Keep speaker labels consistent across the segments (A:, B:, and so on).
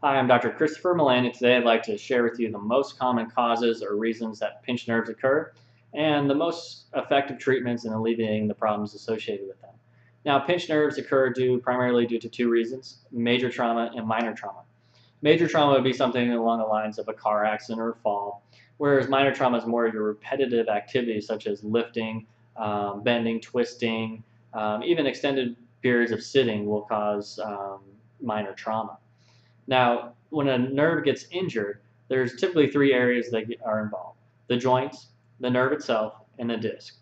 A: Hi, I'm Dr. Christopher Millan, and today I'd like to share with you the most common causes or reasons that pinched nerves occur and the most effective treatments in alleviating the problems associated with them. Now, pinched nerves occur primarily due to two reasons: major trauma and minor trauma. Major trauma would be something along the lines of a car accident or a fall, whereas minor trauma is more of your repetitive activities such as lifting, bending, twisting, even extended periods of sitting will cause minor trauma. Now, when a nerve gets injured, there's typically three areas that are involved: the joints, the nerve itself, and the disc.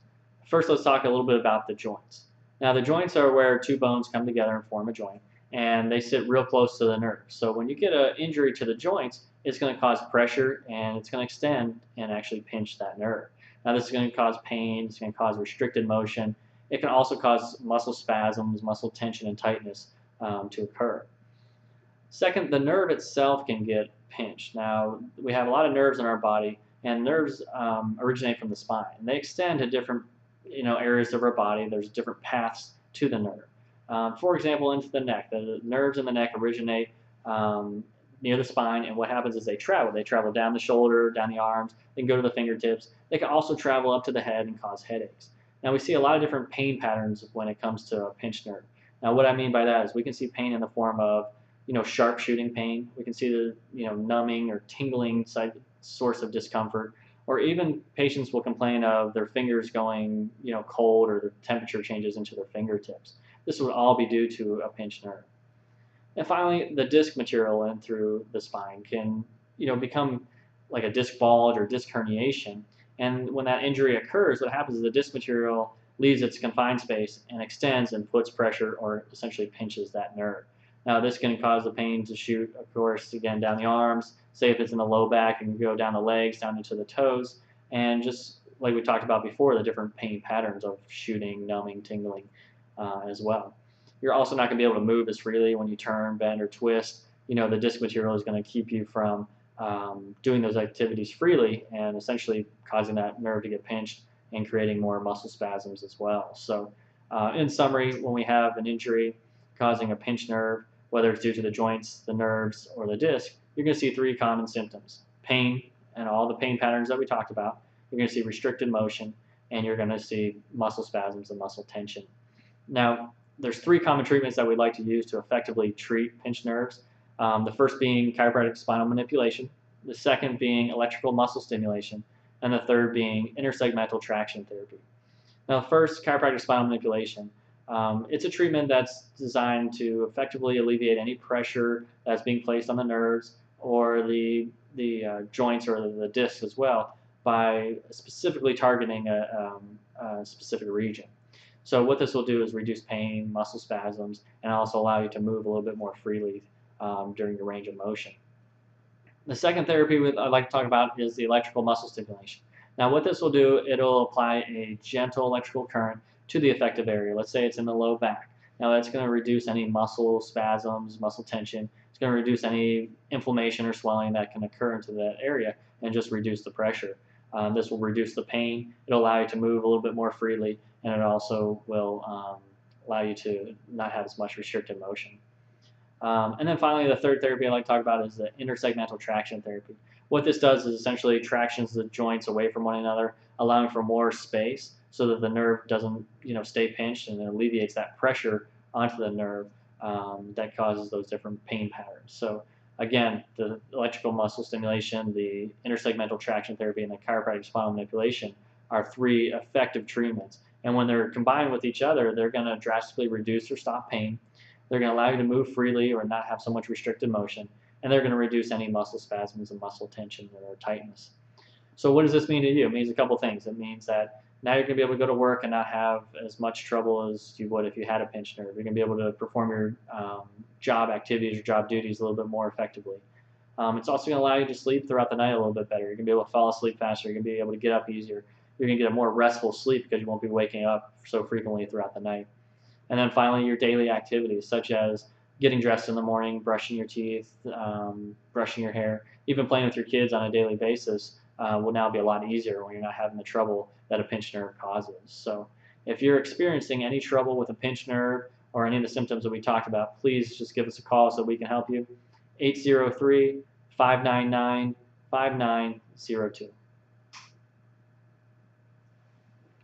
A: First, let's talk a little bit about the joints. Now, the joints are where two bones come together and form a joint, and they sit real close to the nerve. So when you get an injury to the joints, it's going to cause pressure and it's going to extend and actually pinch that nerve. Now, this is going to cause pain, it's going to cause restricted motion. It can also cause muscle spasms, muscle tension, and tightness to occur. Second, the nerve itself can get pinched. Now, we have a lot of nerves in our body, and nerves originate from the spine, and they extend to different areas of our body. There's different paths to the nerve. For example, into the neck. The nerves in the neck originate near the spine, and what happens is they travel. They travel down the shoulder, down the arms, they can go to the fingertips. They can also travel up to the head and cause headaches. Now, we see a lot of different pain patterns when it comes to a pinched nerve. Now, what I mean by that is we can see pain in the form of sharp shooting pain. We can see the numbing or tingling source of discomfort, or even patients will complain of their fingers going cold, or the temperature changes into their fingertips. This would all be due to a pinched nerve. And finally, the disc material in through the spine can become like a disc bulge or disc herniation. And when that injury occurs, what happens is the disc material leaves its confined space and extends and puts pressure or essentially pinches that nerve. Now, this can cause the pain to shoot, of course, again, down the arms. Say if it's in the low back, it can go down the legs, down into the toes, and just like we talked about before, the different pain patterns of shooting, numbing, tingling as well. You're also not going to be able to move as freely when you turn, bend, or twist. The disc material is going to keep you from doing those activities freely and essentially causing that nerve to get pinched and creating more muscle spasms as well. So in summary, when we have an injury causing a pinched nerve, whether it's due to the joints, the nerves, or the disc, you're going to see three common symptoms: pain and all the pain patterns that we talked about. You're going to see restricted motion, and you're going to see muscle spasms and muscle tension. Now, there's three common treatments that we'd like to use to effectively treat pinched nerves. The first being chiropractic spinal manipulation, the second being electrical muscle stimulation, and the third being intersegmental traction therapy. Now, first, chiropractic spinal manipulation. It's a treatment that's designed to effectively alleviate any pressure that's being placed on the nerves or the joints or the discs as well by specifically targeting a specific region. So what this will do is reduce pain, muscle spasms, and also allow you to move a little bit more freely during your range of motion. The second therapy I'd like to talk about is the electrical muscle stimulation. Now, what this will do, it'll apply a gentle electrical current to the affected area. Let's say it's in the low back. Now, that's going to reduce any muscle spasms, muscle tension. It's going to reduce any inflammation or swelling that can occur into that area and just reduce the pressure. This will reduce the pain. It'll allow you to move a little bit more freely, and it also will allow you to not have as much restricted motion. And then finally, the third therapy I'd like to talk about is the intersegmental traction therapy. What this does is essentially tractions the joints away from one another, allowing for more space so that the nerve doesn't stay pinched, and it alleviates that pressure onto the nerve that causes those different pain patterns. So again, the electrical muscle stimulation, the intersegmental traction therapy, and the chiropractic spinal manipulation are three effective treatments. And when they're combined with each other, they're going to drastically reduce or stop pain. They're going to allow you to move freely or not have so much restricted motion, and they're going to reduce any muscle spasms and muscle tension or tightness. So what does this mean to you? It means a couple things. It means that now you're going to be able to go to work and not have as much trouble as you would if you had a pinched nerve. You're going to be able to perform your job activities or job duties a little bit more effectively. It's also going to allow you to sleep throughout the night a little bit better. You're going to be able to fall asleep faster. You're going to be able to get up easier. You're going to get a more restful sleep because you won't be waking up so frequently throughout the night. And then finally, your daily activities, such as getting dressed in the morning, brushing your teeth, brushing your hair, even playing with your kids on a daily basis will now be a lot easier when you're not having the trouble that a pinched nerve causes. So if you're experiencing any trouble with a pinched nerve or any of the symptoms that we talked about, please just give us a call so we can help you. 803 599 5902.